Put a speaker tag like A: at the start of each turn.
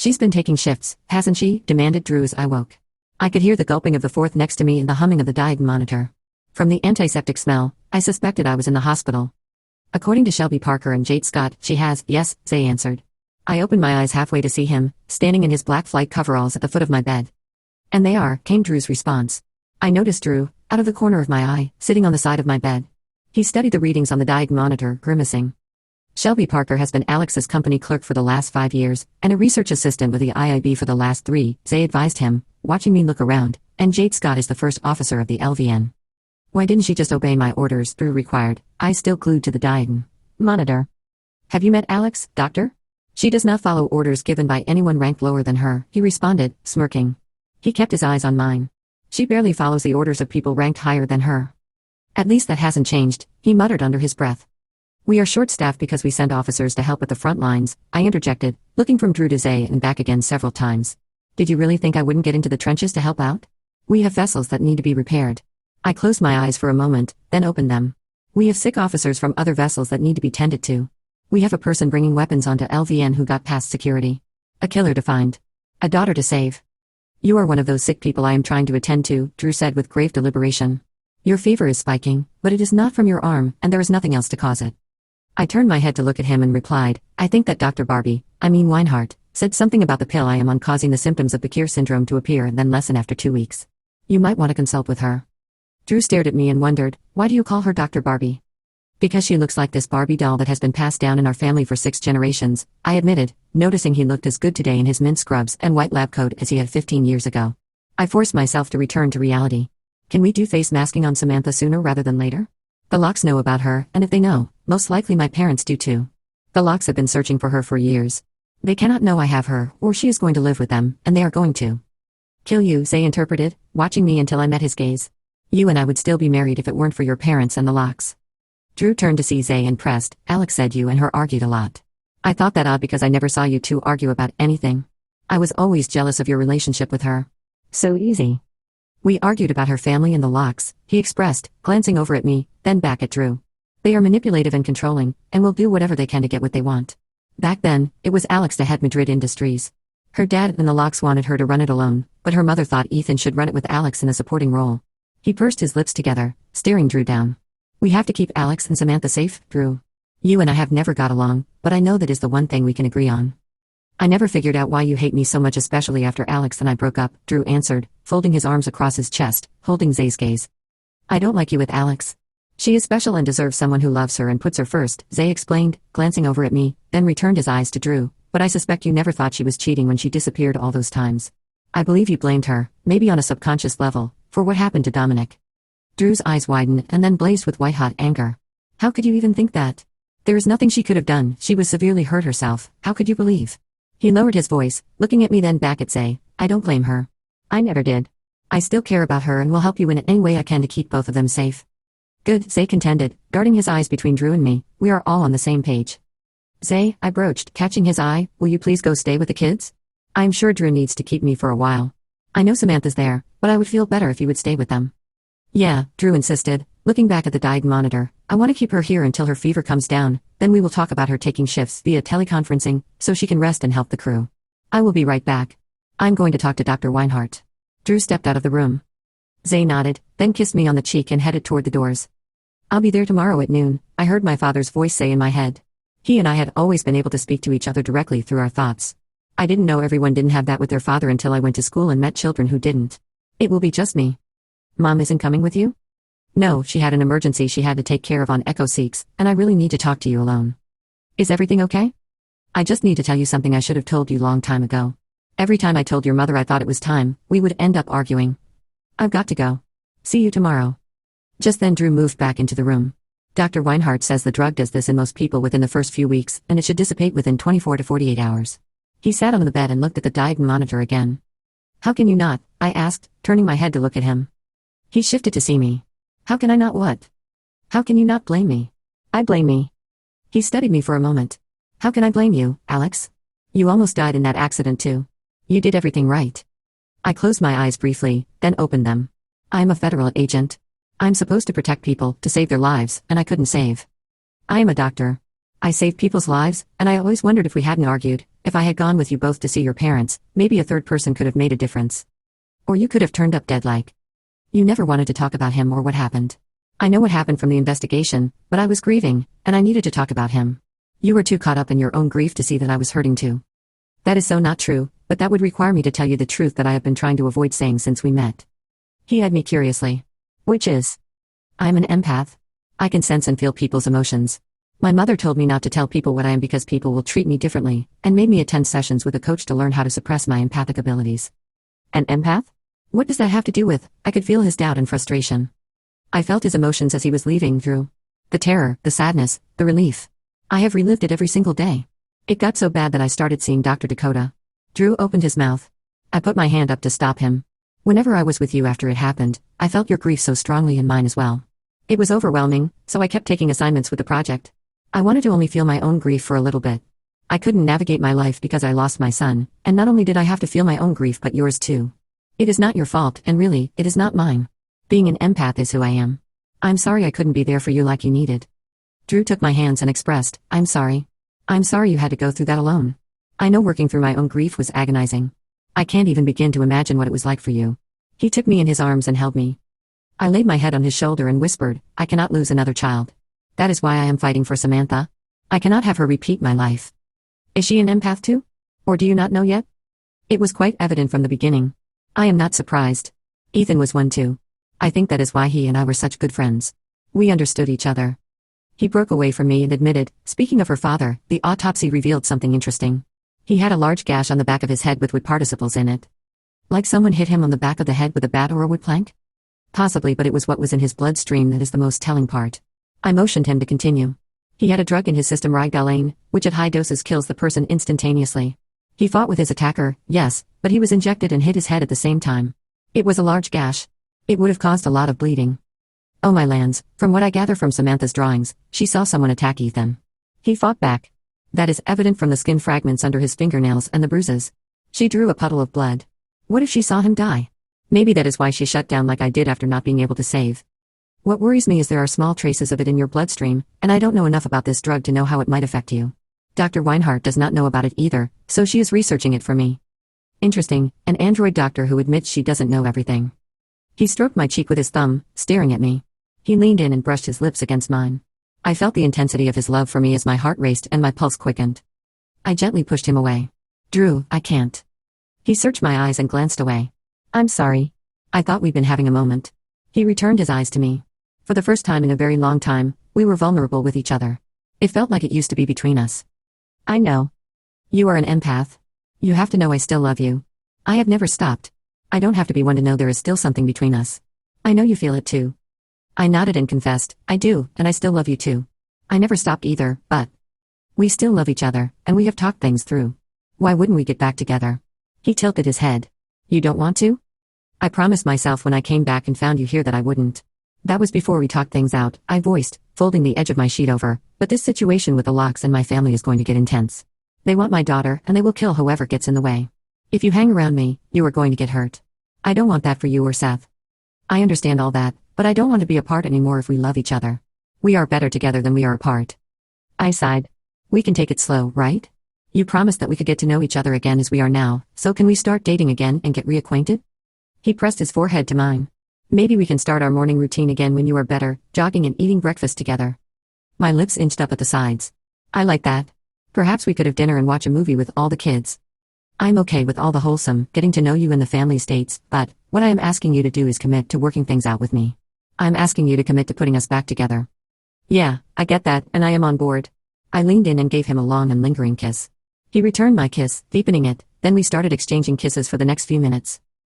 A: She's been taking shifts, hasn't she? Demanded Drew as I woke. I could hear the gulping of the fourth next to me and the humming of the diet monitor. From the antiseptic smell, I suspected I was in the hospital. According to Shelby Parker and Jade Scott, she has, yes, Zay answered. I opened my eyes halfway to see him, standing in his black flight coveralls at the foot of my bed. And they are, came Drew's response. I noticed Drew, out of the corner of my eye, sitting on the side of my bed. He studied the readings on the diet monitor, grimacing. Shelby Parker has been Alex's company clerk for the last 5 years, and a research assistant with the IIB for the last 3, Zay advised him, watching me look around, and Jade Scott is the first officer of the LVN. Why didn't she just obey my orders? Drew required, eyes still glued to the diet monitor. Have you met Alex, doctor? She does not follow orders given by anyone ranked lower than her, he responded, smirking. He kept his eyes on mine. She barely follows the orders of people ranked higher than her. At least that hasn't changed, he muttered under his breath. We are short-staffed because we send officers to help at the front lines, I interjected, looking from Drew to Zay and back again several times. Did you really think I wouldn't get into the trenches to help out? We have vessels that need to be repaired. I closed my eyes for a moment, then opened them. We have sick officers from other vessels that need to be tended to. We have a person bringing weapons onto LVN who got past security. A killer to find. A daughter to save. You are one of those sick people I am trying to attend to, Drew said with grave deliberation. Your fever is spiking, but it is not from your arm, and there is nothing else to cause it. I turned my head to look at him and replied, I think that Dr. Weinhardt, said something about the pill I am on causing the symptoms of Bakir syndrome to appear and then lessen after 2 weeks. You might want to consult with her. Drew stared at me and wondered, why do you call her Dr. Barbie? Because she looks like this Barbie doll that has been passed down in our family for 6 generations, I admitted, noticing he looked as good today in his mint scrubs and white lab coat as he had 15 years ago. I forced myself to return to reality. Can we do face masking on Samantha sooner rather than later? The Locks know about her, and if they know, most likely my parents do too. The Locks have been searching for her for years. They cannot know I have her, or she is going to live with them, and they are going to kill you, Zay interpreted, watching me until I met his gaze. You and I would still be married if it weren't for your parents and the Locks. Drew turned to see Zay and pressed, Alex said you and her argued a lot. I thought that odd because I never saw you two argue about anything. I was always jealous of your relationship with her. So easy. We argued about her family and the Locks, he expressed, glancing over at me, then back at Drew. They are manipulative and controlling, and will do whatever they can to get what they want. Back then, it was Alex to head Madrid Industries. Her dad and the Locks wanted her to run it alone, but her mother thought Ethan should run it with Alex in a supporting role. He pursed his lips together, staring Drew down. We have to keep Alex and Samantha safe, Drew. You and I have never got along, but I know that is the one thing we can agree on. I never figured out why you hate me so much, especially after Alex and I broke up, Drew answered, folding his arms across his chest, holding Zay's gaze. I don't like you with Alex. She is special and deserves someone who loves her and puts her first, Zay explained, glancing over at me, then returned his eyes to Drew, but I suspect you never thought she was cheating when she disappeared all those times. I believe you blamed her, maybe on a subconscious level, for what happened to Dominic. Drew's eyes widened and then blazed with white-hot anger. How could you even think that? There is nothing she could have done, she was severely hurt herself, how could you believe? He lowered his voice, looking at me then back at Zay. I don't blame her. I never did. I still care about her and will help you in any way I can to keep both of them safe. Good, Zay contended, darting his eyes between Drew and me. We are all on the same page. Zay, I broached, catching his eye, will you please go stay with the kids? I'm sure Drew needs to keep me for a while. I know Samantha's there, but I would feel better if you would stay with them. Yeah, Drew insisted, looking back at the diet monitor. I want to keep her here until her fever comes down, then we will talk about her taking shifts via teleconferencing, so she can rest and help the crew. I will be right back. I'm going to talk to Dr. Weinhardt. Drew stepped out of the room. Zay nodded, then kissed me on the cheek and headed toward the doors. I'll be there tomorrow at noon, I heard my father's voice say in my head. He and I had always been able to speak to each other directly through our thoughts. I didn't know everyone didn't have that with their father until I went to school and met children who didn't. It will be just me. Mom isn't coming with you? No, she had an emergency she had to take care of on Echo 6, and I really need to talk to you alone. Is everything okay? I just need to tell you something I should have told you long time ago. Every time I told your mother I thought it was time, we would end up arguing. I've got to go. See you tomorrow. Just then Drew moved back into the room. Dr. Weinhardt says the drug does this in most people within the first few weeks, and it should dissipate within 24 to 48 hours. He sat on the bed and looked at the diet monitor again. How can you not? I asked, turning my head to look at him. He shifted to see me. How can I not what? How can you not blame me? I blame me. He studied me for a moment. How can I blame you, Alex? You almost died in that accident too. You did everything right. I closed my eyes briefly, then opened them. I am a federal agent. I'm supposed to protect people, to save their lives, and I couldn't save. I am a doctor. I saved people's lives, and I always wondered if we hadn't argued, if I had gone with you both to see your parents, maybe a third person could have made a difference. Or you could have turned up dead like. You never wanted to talk about him or what happened. I know what happened from the investigation, but I was grieving, and I needed to talk about him. You were too caught up in your own grief to see that I was hurting too. That is so not true, but that would require me to tell you the truth that I have been trying to avoid saying since we met. He eyed me curiously. Which is? I'm an empath. I can sense and feel people's emotions. My mother told me not to tell people what I am because people will treat me differently, and made me attend sessions with a coach to learn how to suppress my empathic abilities. An empath? What does that have to do with? I could feel his doubt and frustration. I felt his emotions as he was leaving, Drew. The terror, the sadness, the relief. I have relived it every single day. It got so bad that I started seeing Dr. Dakota. Drew opened his mouth. I put my hand up to stop him. Whenever I was with you after it happened, I felt your grief so strongly and mine as well. It was overwhelming, so I kept taking assignments with the project. I wanted to only feel my own grief for a little bit. I couldn't navigate my life because I lost my son, and not only did I have to feel my own grief but yours too. It is not your fault, and really, it is not mine. Being an empath is who I am. I'm sorry I couldn't be there for you like you needed. Drew took my hands and expressed, I'm sorry. I'm sorry you had to go through that alone. I know working through my own grief was agonizing. I can't even begin to imagine what it was like for you. He took me in his arms and held me. I laid my head on his shoulder and whispered, I cannot lose another child. That is why I am fighting for Samantha. I cannot have her repeat my life. Is she an empath too? Or do you not know yet? It was quite evident from the beginning. I am not surprised. Ethan was one too. I think that is why he and I were such good friends. We understood each other. He broke away from me and admitted, speaking of her father, the autopsy revealed something interesting. He had a large gash on the back of his head with wood participles in it. Like someone hit him on the back of the head with a bat or a wood plank? Possibly, but it was what was in his bloodstream that is the most telling part. I motioned him to continue. He had a drug in his system, Rigalane, which at high doses kills the person instantaneously. He fought with his attacker, yes, but he was injected and hit his head at the same time. It was a large gash. It would have caused a lot of bleeding. Oh my lands, from what I gather from Samantha's drawings, she saw someone attack Ethan. He fought back. That is evident from the skin fragments under his fingernails and the bruises. She drew a puddle of blood. What if she saw him die? Maybe that is why she shut down like I did after not being able to save. What worries me is there are small traces of it in your bloodstream, and I don't know enough about this drug to know how it might affect you. Dr. Weinhardt does not know about it either, so she is researching it for me. Interesting, an android doctor who admits she doesn't know everything. He stroked my cheek with his thumb, staring at me. He leaned in and brushed his lips against mine. I felt the intensity of his love for me as my heart raced and my pulse quickened. I gently pushed him away. Drew, I can't. He searched my eyes and glanced away. I'm sorry. I thought we'd been having a moment. He returned his eyes to me. For the first time in a very long time, we were vulnerable with each other. It felt like it used to be between us. I know. You are an empath. You have to know I still love you. I have never stopped. I don't have to be one to know there is still something between us. I know you feel it too. I nodded and confessed, I do, and I still love you too. I never stopped either, but we still love each other, and we have talked things through. Why wouldn't we get back together? He tilted his head. You don't want to? I promised myself when I came back and found you here that I wouldn't. That was before we talked things out, I voiced, folding the edge of my sheet over, but this situation with the Locks and my family is going to get intense. They want my daughter, and they will kill whoever gets in the way. If you hang around me, you are going to get hurt. I don't want that for you or Seth. I understand all that, but I don't want to be apart anymore if we love each other. We are better together than we are apart. I sighed. We can take it slow, right? You promised that we could get to know each other again as we are now, so can we start dating again and get reacquainted? He pressed his forehead to mine. Maybe we can start our morning routine again when you are better, jogging and eating breakfast together. My lips inched up at the sides. I like that. Perhaps we could have dinner and watch a movie with all the kids. I'm okay with all the wholesome, getting to know you and the family states, but what I am asking you to do is commit to working things out with me. I'm asking you to commit to putting us back together. Yeah, I get that, and I am on board. I leaned in and gave him a long and lingering kiss. He returned my kiss, deepening it, then we started exchanging kisses for the next few minutes.